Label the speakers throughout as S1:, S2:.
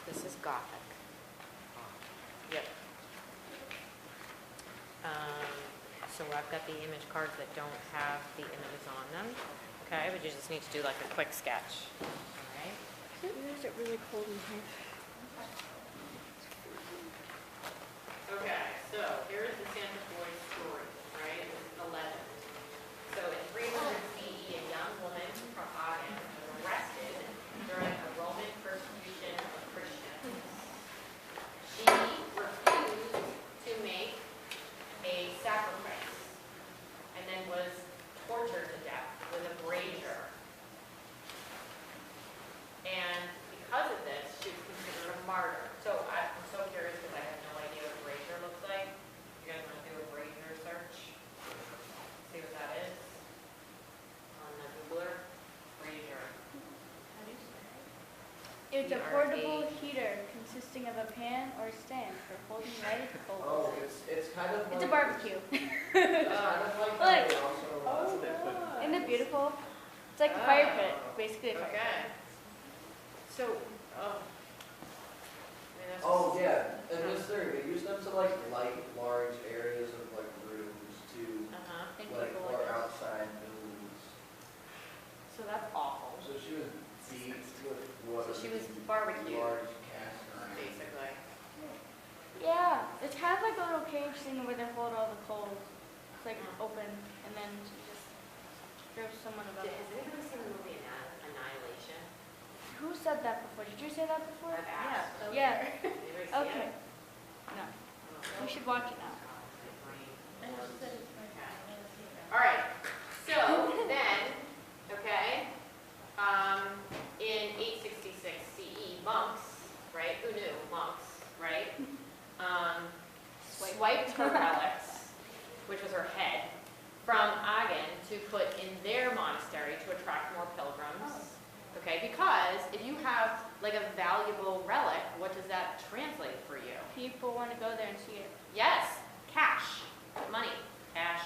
S1: This is Gothic. Yep. So I've got the image cards that don't have the images on them. Okay, but you just need to do like a quick sketch. All right.
S2: Is it really cold in here?
S1: Okay, so here is the Santa Boy story, right? This is the legend. So in 300 CE, a young woman from Aachen was arrested during a Roman persecution of Christians. She refused to make a sacrifice and then was tortured to death with a brazier. And because of this, she was considered a martyr. So I'm so curious because I have no idea what a brazier looks like. You guys want to do a brazier search? See what that is on the Googler? Brazier.
S2: It's a portable heater consisting of a pan or stand for holding lighted coals.
S3: Oh, it's kind of like...
S2: It's a barbecue.
S3: It's kind of like
S2: Look.
S3: also...
S2: Isn't it beautiful? It's like a fire pit, basically a fire pit.
S1: Okay. So,
S3: Oh, yeah, and this theory, they use them to like light large areas of like rooms to
S2: And
S3: like
S2: people
S3: or
S2: like us.
S3: outside buildings.
S1: So that's awful.
S3: So she was deep with what?
S1: So she was barbecued,
S3: Large cast iron.
S1: basically.
S2: Yeah, it's kind of like a little cage thing where they hold all the coals. It's like open, and then she just throws someone above.
S1: Has anybody seen the movie Annihilation?
S2: Who said that before? Did you say that before?
S1: I've asked.
S2: Yeah.
S1: Anybody see
S2: Okay.
S1: it?
S2: No. We should watch it now.
S1: All right, so then, okay, in 866 CE, monks, right, who knew, monks, right, swiped her relics, which was her head, from Aachen to put in their monastery to attract more pilgrims, okay, because if you have like a valuable relic, what does that translate for you?
S2: People want to go there and see it.
S1: Yes, cash, money, cash.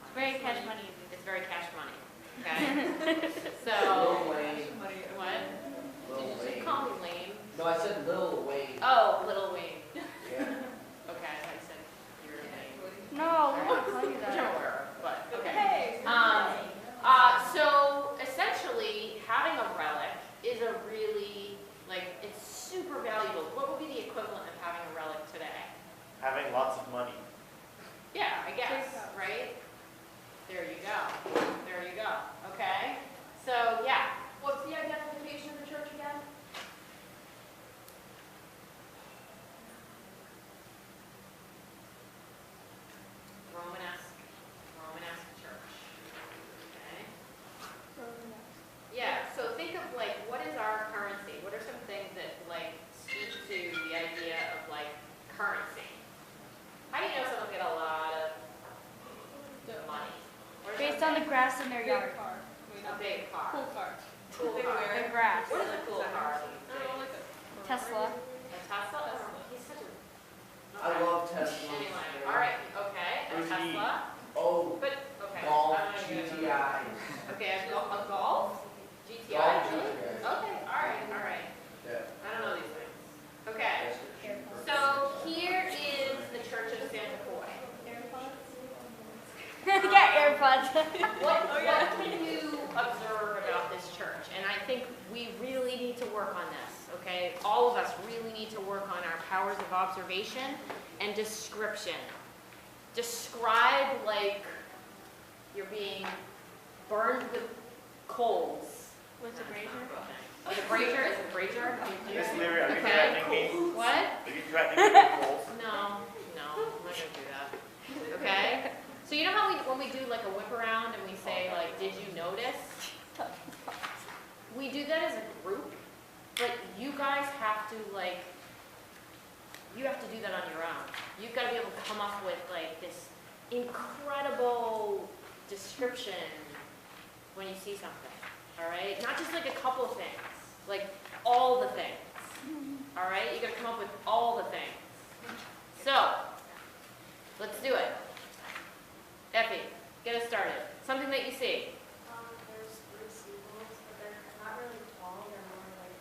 S2: It's very cash money.
S1: It's very cash money. Okay. So
S3: Lil Wayne.
S1: what?
S3: Lil
S1: Did you
S3: Wayne.
S1: call me lame?
S3: No, I said Lil Wayne.
S1: Oh, Little Wayne.
S3: Yeah.
S1: Okay, I thought you said you were lame.
S2: No, we won't tell you
S1: Which I'm
S2: that.
S1: aware of, but okay.
S4: Hey.
S1: So essentially, having a relic is a really it's super valuable. What would be the equivalent of having a relic today?
S5: Having lots of money.
S1: Yeah, I guess, right? There you go. There you go. Okay. So yeah.
S4: What's the identification of the church again?
S1: Romanesque church. Okay. Yeah. So think of what is our currency? What are some things that speak to the idea of currency? How do you know someone's got a lot of money? What are
S2: Based
S1: some
S2: on the grass in their
S4: Big
S2: yard.
S4: car.
S1: a big car.
S4: Cool car.
S1: Cool
S4: They
S1: car.
S4: wear.
S2: The grass.
S1: What is a cool car?
S4: I don't like it.
S2: Tesla.
S1: A Tesla? Oh, he's such a.
S3: I love Tesla.
S1: Anyway, all right, okay, a
S5: Who's he?
S1: Tesla,
S3: Oh,
S1: but okay.
S3: Golf
S1: I don't know if you guys know.
S3: GTI.
S1: Okay, a Golf GTI.
S3: Golf
S1: Really?
S3: GTI.
S1: Okay, all right, all right.
S3: Yeah.
S1: I don't know these things. Okay,
S3: That's
S1: so here is the Church of Santa Croix.
S2: Get AirPods.
S1: What can you observe about this church? And I think we really need to work on this, okay? All of us really need to work on our powers of observation and description. Describe like you're being burned with coals.
S2: What's a brazier?
S1: Like a brazier? Is it a brazier?
S5: Miss Leary, are you
S1: Okay.
S5: threatening me?
S1: What?
S5: Are you threatening me with goals?
S1: No, I'm not gonna do that. Okay? So you know how when we do like a whip around and we say did you notice? We do that as a group, but you guys have to you have to do that on your own. You've got to be able to come up with this incredible description when you see something. All right? Not just a couple of things, all the things. all right? You gotta come up with all the things. So, let's do it. Effie, get us started. Something that you see.
S4: There's three seagulls, but they're not really tall, they're more like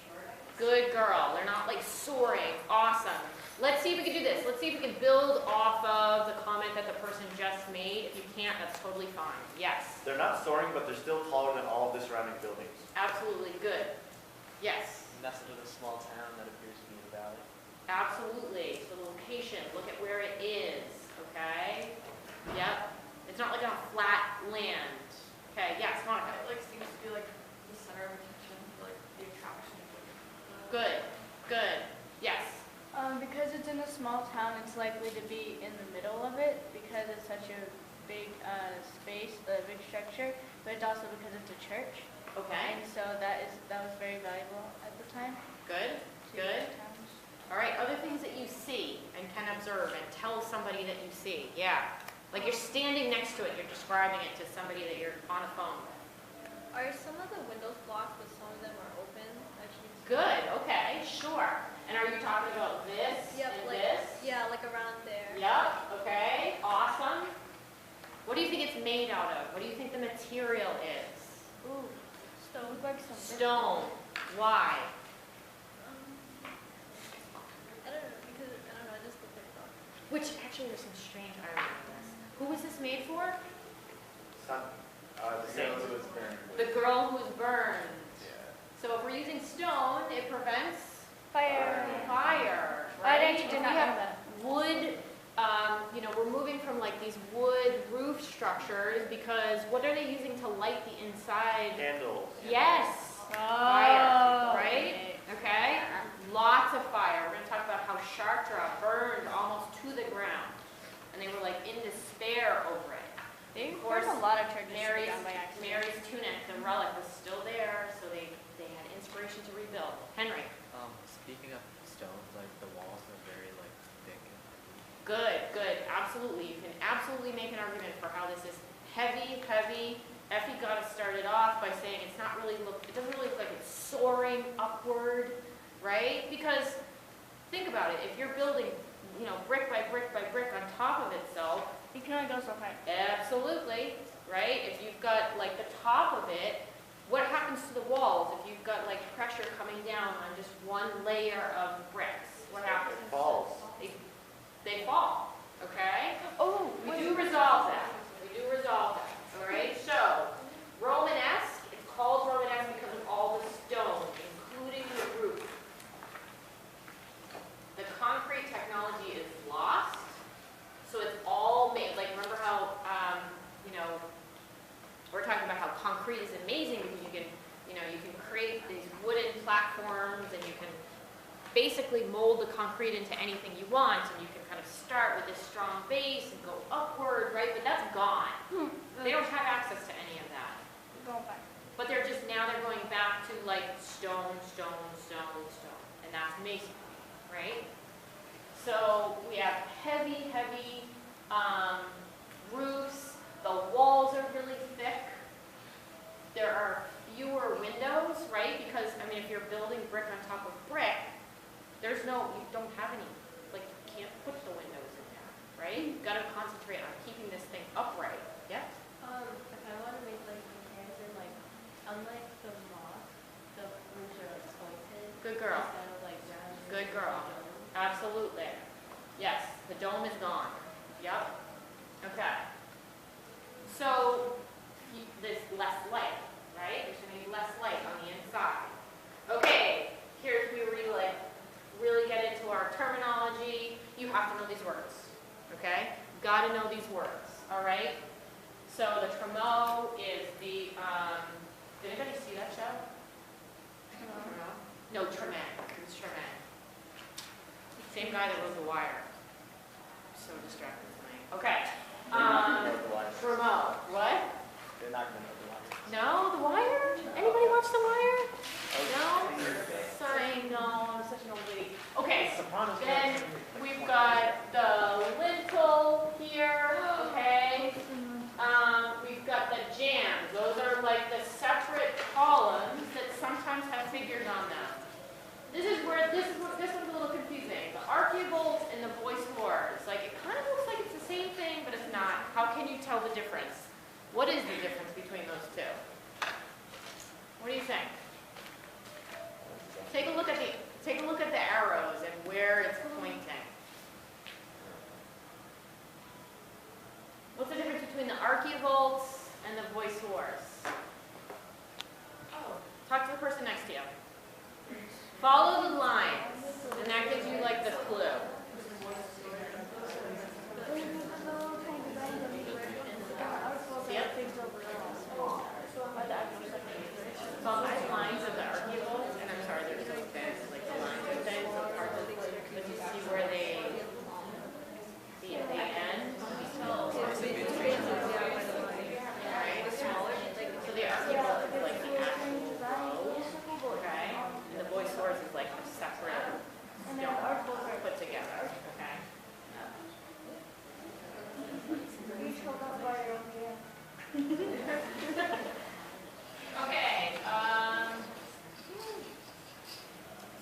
S4: short, I guess.
S1: Good girl. They're not like soaring. Awesome. Let's see if we can do this. Let's see if we can build off of the comment that the person just made. If you can't, that's totally fine. Yes.
S5: They're not soaring, but they're still taller than all of the surrounding buildings.
S1: Absolutely. Good. Yes.
S6: Nestled in a small town that appears to be in a valley.
S1: Absolutely. So the location, look at where it is. Okay. Yep. It's not like on a flat land. Okay. Yes, Monica.
S4: It like seems to be like the center of attention, like the attraction.
S1: Good. Good. Yes.
S2: Because it's in a small town, it's likely to be in the middle of it because it's such a big space, a big structure, but it's also because it's a church.
S1: Okay.
S2: And so that was very valuable at the time.
S1: Good.
S2: to
S1: Good.
S2: those towns.
S1: All right. Other things that you see and can observe and tell somebody that you see. Yeah. Like you're standing next to it. You're describing it to somebody that you're on a phone with.
S7: Are some of the windows blocked, but some of them are open?
S1: Good. Okay. Sure. And are you talking about this
S7: Yep,
S1: and
S7: like,
S1: this?
S7: yeah, like around there.
S1: Yep. Okay. Awesome. What do you think it's made out of? What do you think the material is?
S2: Ooh, stone. Like some
S1: Stone. Why?
S7: I don't know, because, I don't know, I just looked at it.
S1: Which actually there's some strange irony in this. Who was this made for?
S5: Son, the
S6: Saint
S5: saint.
S6: who was burned.
S1: The girl who was burned.
S6: Yeah.
S1: So if we're using stone, it prevents
S2: fire.
S1: fire,
S2: I
S1: right?
S2: actually
S1: If
S2: did
S1: we
S2: not
S1: have
S2: know that.
S1: wood, we're moving from like these wood roof structures because what are they using to light the inside?
S5: Candles.
S1: Yes, fire, right? Okay, lots of fire. We're gonna talk about how Chartres burned almost to the ground, and they were like in despair over it. Of course,
S2: There's a lot of churches
S1: Mary's,
S2: down by accident.
S1: Mary's tunic, the relic, was still there, so they had inspiration to rebuild. Henry.
S6: Speaking of stones, like the walls are very like thick and
S1: Good, good, absolutely. You can absolutely make an argument for how this is heavy, heavy. Effie got us started off by saying it doesn't really look like it's soaring upward, right? Because think about it, if you're building, brick by brick by brick on top of itself,
S2: You can only go so high.
S1: absolutely, right? If you've got like the top of it, what happens to the walls if you've got like pressure coming down on just one layer of bricks? What happens?
S5: It falls.
S1: They fall, okay?
S2: Oh,
S1: We do resolve that. All right? So, Romanesque, it's called Romanesque because of all the stone, including the roof. The concrete technology is lost, so it's all made. Like, remember how, we're talking about how concrete is amazing because you can create these wooden platforms and you can basically mold the concrete into anything you want, and you can kind of start with this strong base and go upward, right? But that's gone. They don't have access to any of that.
S2: Going back.
S1: But they're going back to like stone, and that's masonry, right? So we have heavy, heavy roofs. The walls are really thick. There are fewer windows, right? Because if you're building brick on top of brick, you don't have any, you can't put the windows in there, right? You've got to concentrate on keeping this thing upright. Yeah?
S7: If I want to make like comparison, like unlike the mosque, the roofs are like pointed.
S1: Good girl.
S7: Instead of like round.
S1: Good girl. Absolutely. Yes, the dome is gone. Yep. Okay. So there's less light, right? There's going to be less light on the inside. Okay, here's where we really get into our terminology. You have to know these words, okay? Got to know these words, all right? So the trameau is the, did anybody see that show? No, Tremaine. It's Tremaine. Same guy that wrote The Wire. I'm so distracted tonight. Okay.
S6: they're not gonna know the wire.
S1: Trameau. What?
S6: They're not gonna know the wire.
S1: No, The Wire? Anybody watch The Wire? No?
S6: Okay.
S1: I know, I'm such an old lady. Okay,
S6: Sopranos.
S1: then we've got the lintel here, okay? We've got the jambs. Those are like the separate columns that sometimes have figures on them. This is this one's a little confusing. The archaeobolts and the voice whores. Like, it kind of looks like it's the same thing, but it's not. How can you tell the difference? What is the difference between those two? What do you think? Take a look at the arrows and where it's pointing. What's the difference between the archaeobolts and the voice whores? Oh, talk to the person next to you. Follow the lines, and that gives you like the clue. Yep. Follow the lines of the archaeobolts, and I'm sorry, they're so thin, like the lines are thin, so it's hard to, but you see where they end. Right? So the archaeobolt is like the actual row, okay? And the voice source is like a separate stone put together, okay? Okay,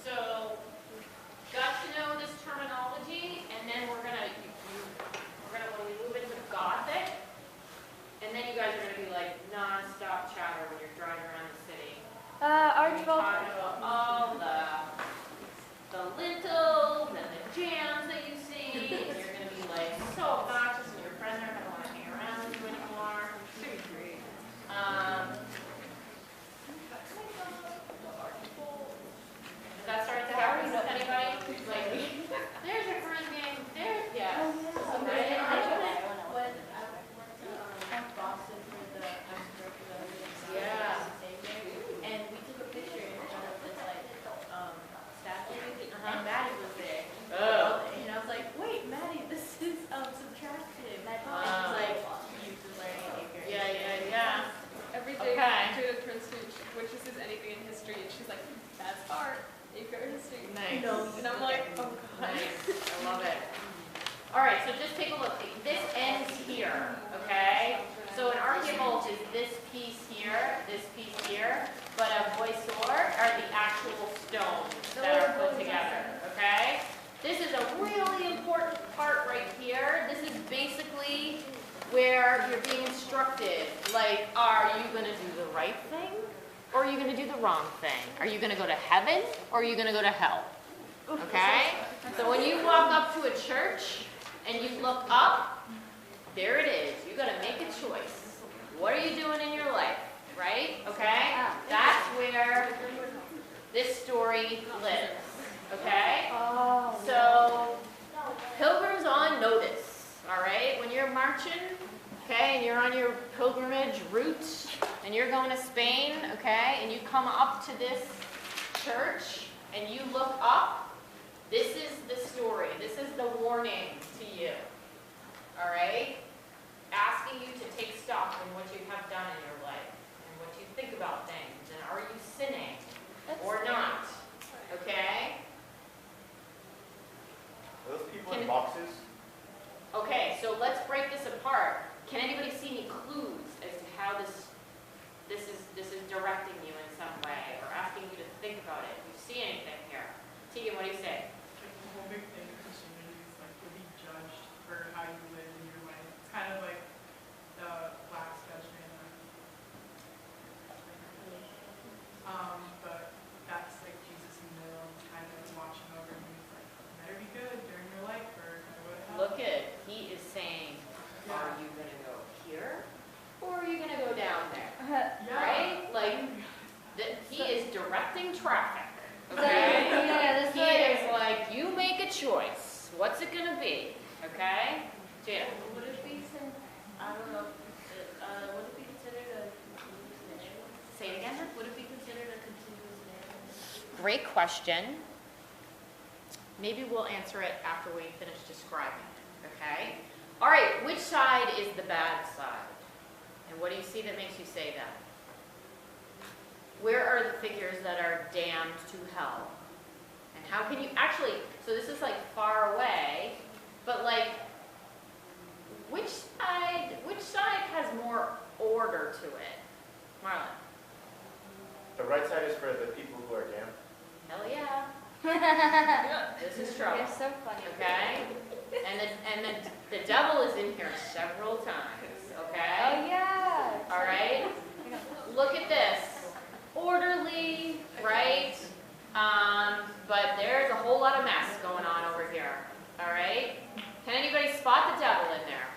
S1: so got to know this terminology, and then we're gonna when we move into Gothic, and then you guys are gonna be like non-stop chatter when you're driving around the city. You're talking about all the lintels and the jams that you see, and you're gonna be like so obnoxious, and your friends aren't gonna want to hang around with you anymore. Does that start to happen with anybody? Like, there's your friend gang. There's, yeah. Right?
S7: When I went to Boston for the
S1: Yeah.
S7: and we took a picture in front of this like statue,
S1: Uh-huh.
S7: and Maddie was there.
S1: Oh.
S7: And I was like, wait, Maddie, this is subtractive. And
S1: Wow.
S7: she's like, you just learning behavior.
S1: Yeah.
S8: Everything
S1: Okay.
S8: Judith Princeton, when she says anything in history, and she's like, that's art. You go to history.
S1: Nice.
S8: And I'm like, oh god.
S1: Nice. I love it. All right, so just take a look. This ends here, okay? So an archaeobolt is this piece here, but a voisor are the actual stones that are put together, okay? This is a really important part right here. This is basically where you're being instructed, like, are you going to do the right thing or are you going to do the wrong thing? Are you going to go to heaven or are you going to go to hell? Okay? So when you walk up to a church and you look up, there it is. You got to make a choice. What are you doing in your life? Right? Okay? That's where this story lives. Okay? So, pilgrims on notice. All right? When you're marching, okay, and you're on your pilgrimage route, and you're going to Spain, okay, and you come up to this church, and you look up, this is the story. This is the warning to you. All right? Asking you to take stock in what you have done in your life, and what you think about things, and are you sinning or not? Okay?
S5: Are those people
S1: Can-
S5: in boxes?
S1: Okay, so let's break this apart. Can anybody see any clues as to how this is directing you in some way, or asking you to think about it? Do you see anything here? Tegan, what do you say?
S9: Like the whole big thing in Christianity is like to be judged for how you live in your life. It's kind of like the last judgment. But that's like Jesus in the middle, kind of watching over me. It's like, you better be good during your life or go to hell.
S1: Look at, he is saying, are you going to go here, or are you going to go down there?
S9: Yeah.
S1: Right? Like, he is directing traffic. Okay?
S2: Yeah,
S1: He is like, you make a choice. What's it going to be? Okay? Jada.
S7: Would it be I don't know. Would it be considered a continuous narrative?
S1: Say it again.
S7: Would it be considered a continuous narrative?
S1: Great question. Maybe we'll answer it after we finish describing it, okay? All right, which side is the bad side? And what do you see that makes you say that? Where are the figures that are damned to hell? And how can you, actually, so this is like far away, but like, which side has more order to it? Marlon?
S5: The right side is for the people who are damned.
S1: Hell yeah. This is trouble.
S2: You're so funny.
S1: Okay? And the devil is in here several times. Okay?
S2: Oh yeah.
S1: All right? Look at this. Orderly, right? But there's a whole lot of mess going on over here. All right? Can anybody spot the devil in there?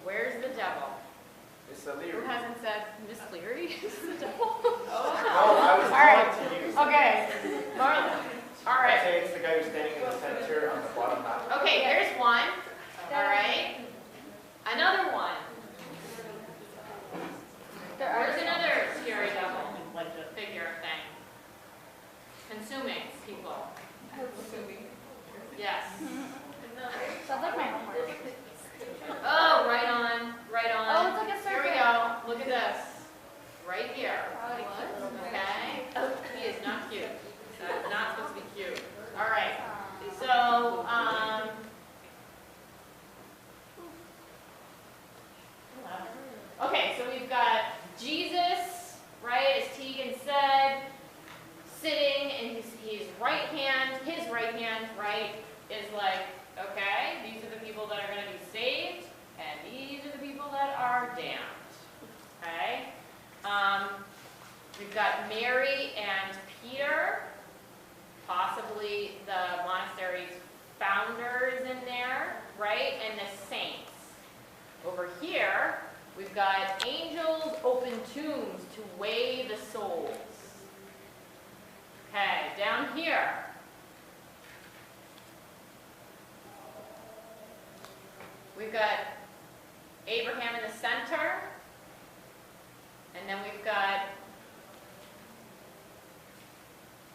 S1: Where's the devil?
S5: It's a
S1: Who
S5: Leary.
S1: hasn't said Miss Cleary is the devil?
S5: Oh, I was
S1: All right.
S5: calling to you.
S1: Okay. Marlon. All
S5: I'd
S1: right.
S5: say it's the guy who's standing in the center on the bottom map.
S1: Okay, there's one. All right. Another one. Where's another scary devil figure thing? Consuming people. Yes.
S2: Sounds like my homework.
S1: Oh, right on, right on.
S2: Oh, it's like a
S1: Here we
S2: serpent.
S1: go. Look at this. Right here.
S2: Oh,
S1: Okay? He is not cute. That's not supposed to be cute. All right. So, okay, so we've got Jesus, right, as Tegan said, sitting, and his right hand, right, is like, okay, these are the people that are going to be saved, and these are the people that are damned. Okay? We've got Mary and Peter, possibly the monastery's founders in there, right? And the saints. Over here, we've got angels open tombs to weigh the souls. Okay, down here. We've got Abraham in the center. And then we've got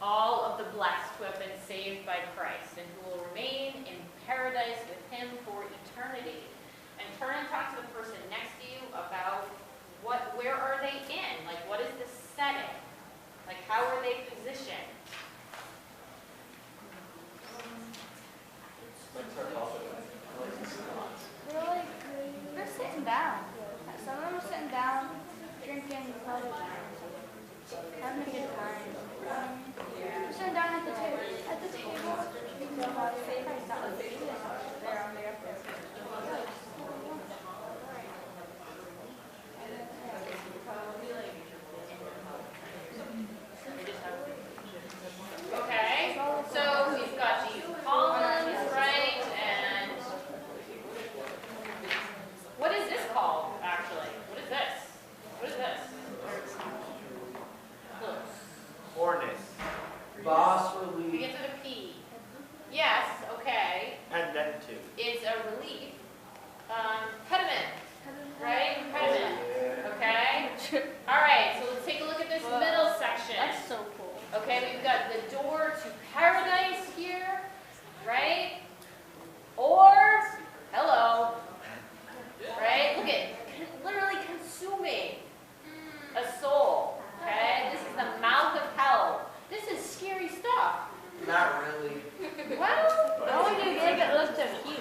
S1: all of the blessed who have been saved by Christ and who will remain in paradise with him for eternity. And turn and talk to the person next to you about where are they in? Like, what is the setting? Like, how are they positioned?
S2: They're sitting down. Some of them are sitting down, drinking coffee or something, having a good time. They're sitting down at the table. At the table. That was there on there.
S1: Okay, so we've got these columns, right? And what is this called, actually? What is this? What is this? Close.
S5: Cornice.
S3: Bas
S1: Begins
S3: relief.
S1: with a P. Yes, okay.
S5: Pendentive.
S1: It's a relief. Pediment, right? Pediment, okay? All right, so let's take a look at this middle section.
S2: That's so cool.
S1: Okay, we've got the door to paradise here, right? Or, hello, right? Look at, literally consuming a soul, okay? This is the mouth of hell. This is scary stuff.
S3: Not really.
S1: Well,
S2: How would you make it look so cute?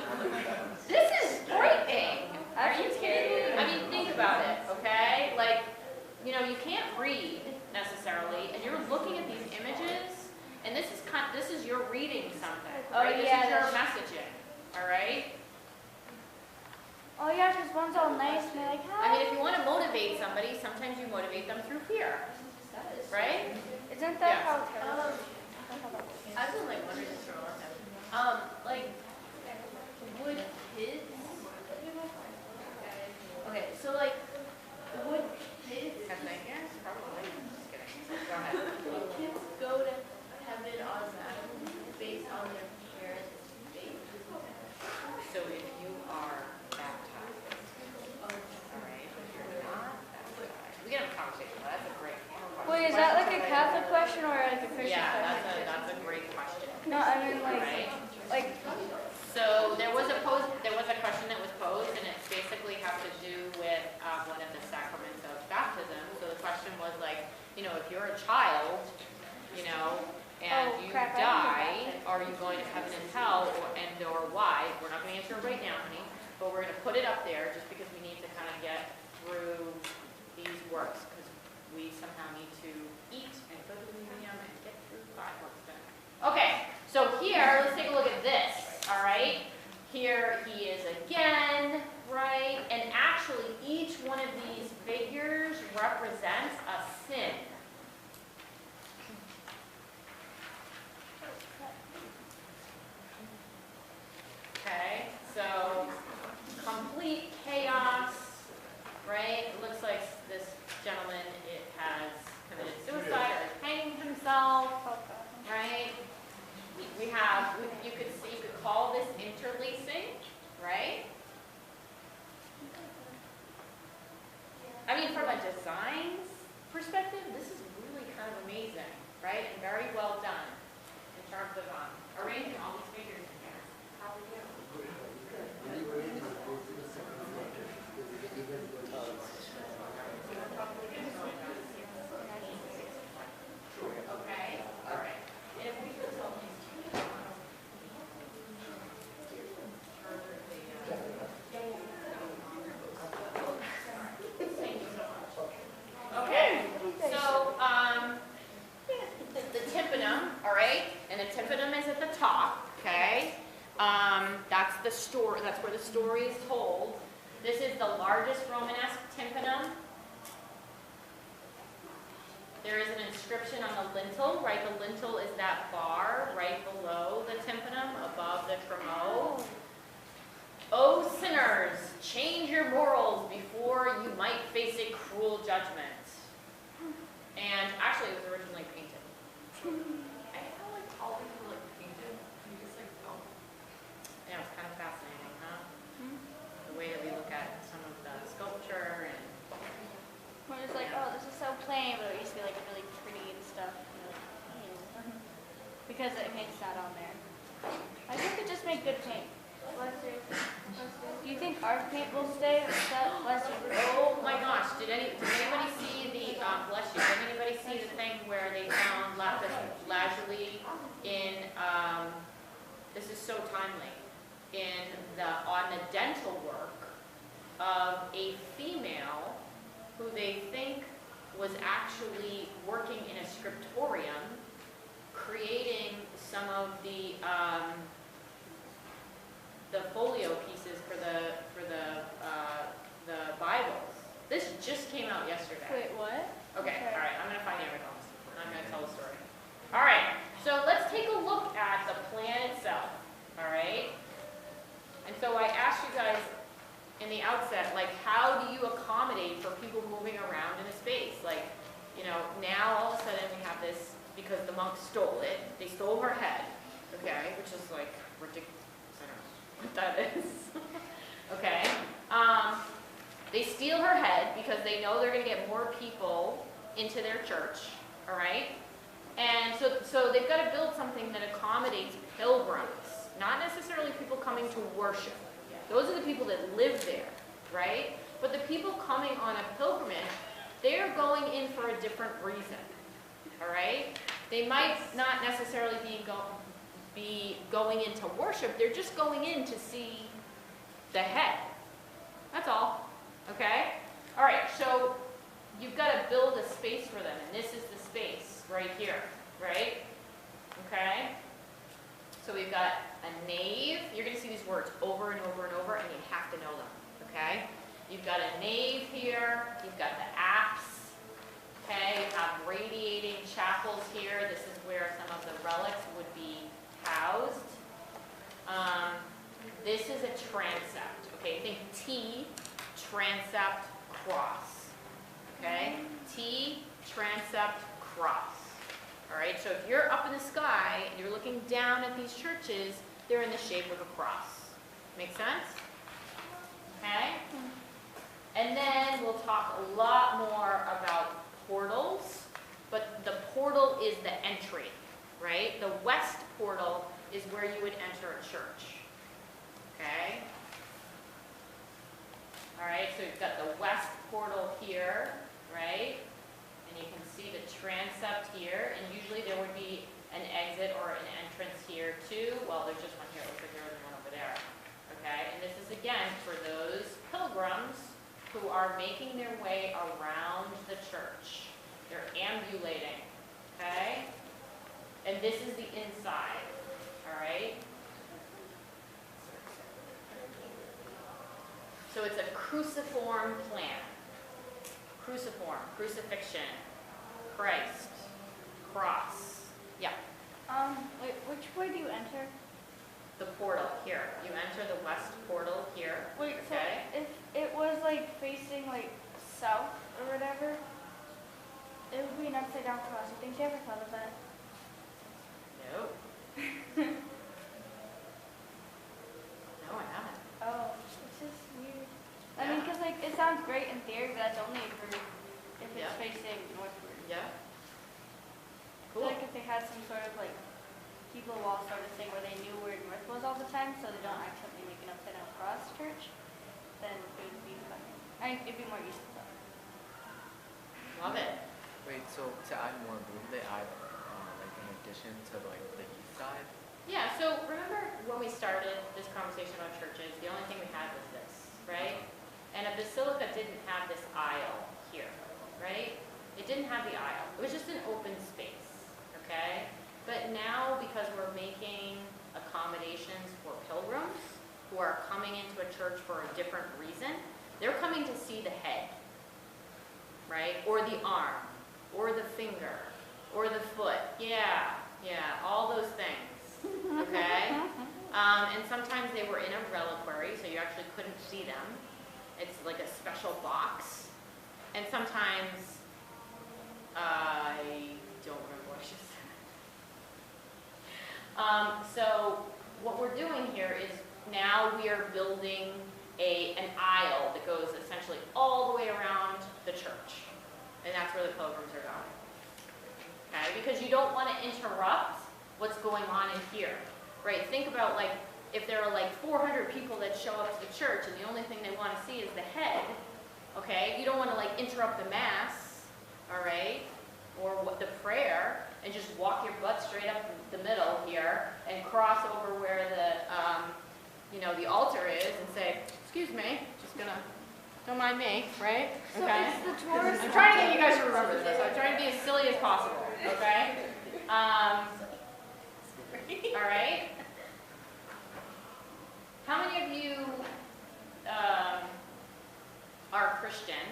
S1: this is frightening. Are you kidding me? I mean, think about it, okay? Like, you know, you can't read necessarily, and you're looking at these images, and this is your reading something,
S2: Oh,
S1: right?
S2: yeah,
S1: This is your
S2: that's-
S1: messaging, all right?
S2: Oh yeah, because one's all nice and they're like,
S1: I mean,
S2: hi.
S1: if you want to motivate somebody, sometimes you motivate them through fear, right?
S2: Isn't that
S1: Yeah.
S2: how terror?
S7: I've been like wondering this for a long time. Like, would kids? Okay, so like, would kids?
S1: Yes, probably. Just kidding. Go ahead.
S7: Would kids go to heaven automatically based on their parents' faith?
S1: So if you are baptized, all right, if you're not baptized, we can have a conversation, but that's a great question.
S2: Wait, is that like a Catholic question or like a Christian
S1: Yeah,
S2: question?
S1: that's a great question,
S2: No, I mean
S1: right?
S2: like,
S1: So there was a question that was posed, and it basically has to do with one of the sacraments of baptism. So the question was like, you know, if you're a child, you know, and
S2: Oh,
S1: you
S2: crap, I
S1: die,
S2: didn't know
S1: are you going to heaven and hell, or why? We're not going to answer it right now, honey, but we're going to put it up there just because we need to kind of get through these works, because we somehow need to eat and go to the museum and get through 5 works done. Okay, a design perspective, this is really kind of amazing, right? And very well done in terms of arranging all these figures in here. How are you? Okay, all right. And if we could tell these two Thank you so much. Okay, so, the tympanum, all right, and the tympanum is at the top, okay? That's the story, that's where the story is told. This is the largest Romanesque tympanum. There is an inscription on the lintel, right? The lintel is that bar right below the tympanum, above the tremeau. O sinners, change your morals before you might face a cruel judgment. And actually, it was originally painted.
S9: I feel like all these were like painted. You just like don't.
S1: Yeah, it's kind of fascinating, huh? The way that we look at some of the sculpture and
S2: We're just like, oh, this is so plain, but it used to be like really pretty and stuff. And you're like, ew. Because it paint's not on there. I think it just make good paint. Bless you. Do you think our paint will stay? Or is that bless you?
S1: oh my gosh, did anybody see the bless you? Did anybody see the thing where they found lapis lazuli in this is so timely on the dental work of a female who they think was actually working in a scriptorium, creating some of the folio pieces for the Bibles. This just came out yesterday.
S2: Wait, what?
S1: Okay, all right, I'm going to find the article. I'm going to tell the story. All right, so let's take a look at the plan itself, all right? And so I asked you guys in the outset, like, how do you accommodate for people moving around in a space? Like, you know, now all of a sudden we have this, because the monks stole it, they stole her head, okay, which is like ridiculous. I don't know what that is. Okay. They steal her head because they know they're going to get more people into their church, all right? And so they've got to build something that accommodates pilgrims, not necessarily people coming to worship. Those are the people that live there, right? But the people coming on a pilgrimage, they're going in for a different reason, all right? They might not necessarily be going in to worship, they're just going in to see the head. That's all. Okay? All right, so you've got to build a space for them, and this is the space right here, right? Okay? So we've got a nave. You're going to see these words over and over and over, and you have to know them, okay? You've got a nave here. You've got the apse, okay? You have radiating chapels here. This is where some of the relics would be housed. This is a transept, okay? Think T, transept, cross, okay? T, transept, cross. All right, so if you're up in the sky and you're looking down at these churches, they're in the shape of a cross. Make sense? Okay? And then we'll talk a lot more about portals, but the portal is the entry, right? The west portal is where you would enter a church. Okay? All right, so we've got the west portal here, right? And you can see the transept here, and usually there would be an exit or an entrance here too. Well, there's just one here. It looks like there was one over there. Okay, and this is again for those pilgrims who are making their way around the church. They're ambulating. Okay, and this is the inside. All right. So it's a cruciform plan. Cruciform, crucifixion, Christ, cross. Yeah.
S2: Wait, which way do you enter?
S1: The portal here. You enter the west portal here.
S2: Wait,
S1: okay.
S2: so if it was like facing like south or whatever, it would be an upside down cross. I think you ever thought of that?
S1: No. No, I haven't.
S2: Oh, it's just weird. I mean, because like it sounds great in theory, but that's only for facing northward.
S1: Yeah.
S2: I
S1: Cool.
S2: feel like if they had some sort of like people wall sort of thing where they knew where north was all the time, so they don't accidentally make an upside down cross church, then it would be better. It'd be more useful.
S1: Love it.
S6: Wait, so to add more, would they add like in addition to like the east side?
S1: Yeah, so remember when we started this conversation about churches, the only thing we had was this, right? And a basilica didn't have this aisle here, right? It didn't have the aisle. It was just an open space, okay? But now, because we're making accommodations for pilgrims who are coming into a church for a different reason, they're coming to see the head, right? Or the arm, or the finger, or the foot. Yeah, all those things, okay? And sometimes they were in a reliquary, so you actually couldn't see them. It's like a special box. And sometimes, I don't remember what she said. So what we're doing here is now we are building an aisle that goes essentially all the way around the church. And that's where the pilgrims are going. Okay? Because you don't want to interrupt what's going on in here. Right? Think about like if there are like 400 people that show up to the church and the only thing they want to see is the head, okay? You don't want to like interrupt the mass, all right? Or what the prayer and just walk your butt straight up the middle here and cross over where the altar is and say, excuse me, just gonna, don't mind me, right?
S2: So
S1: Okay.
S2: it's the tourist.
S1: I'm trying to get you guys to remember this. I'm trying to be as silly as possible, okay? All right? How many of you are Christian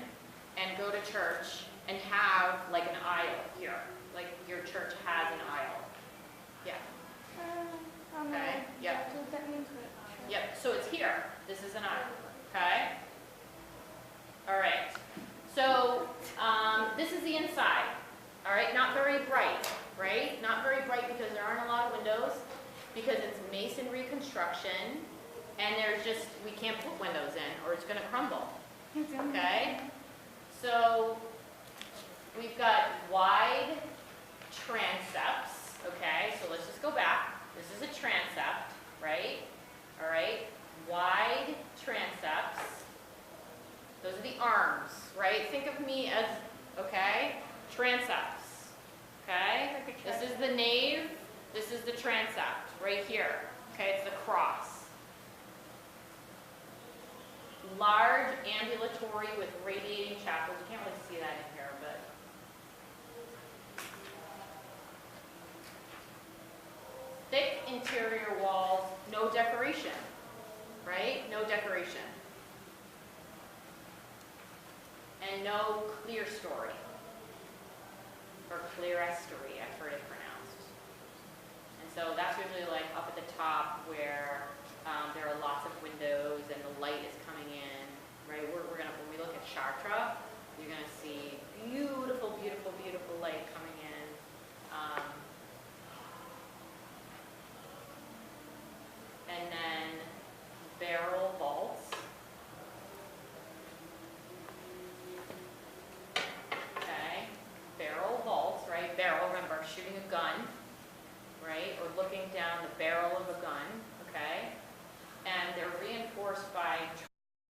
S1: and go to church and have like an aisle here? Like your church has an aisle? Yeah. Okay, yeah.
S2: So that means what?
S1: Yep, so it's here. This is an aisle, okay? All right. So this is the inside, all right? Not very bright, right? Not very bright because there aren't a lot of windows, because it's masonry construction, and we can't put windows in or it's gonna crumble, okay? So we've got wide transepts, okay? So let's just go back. This is a transept, right? All right, wide transepts. Those are the arms, right? Think of me as, okay, transepts, okay? This is the nave, this is the transept, right here, okay? It's the cross. Large ambulatory with radiating chapels. You can't really see that in here, but thick interior walls, no decoration, right? No decoration. And no clerestory, or clerestory, I've heard it pronounced. And so that's usually like up at the top where there are lots of windows and the light is coming in, right? We're gonna, when we look at Chartres, you're gonna see beautiful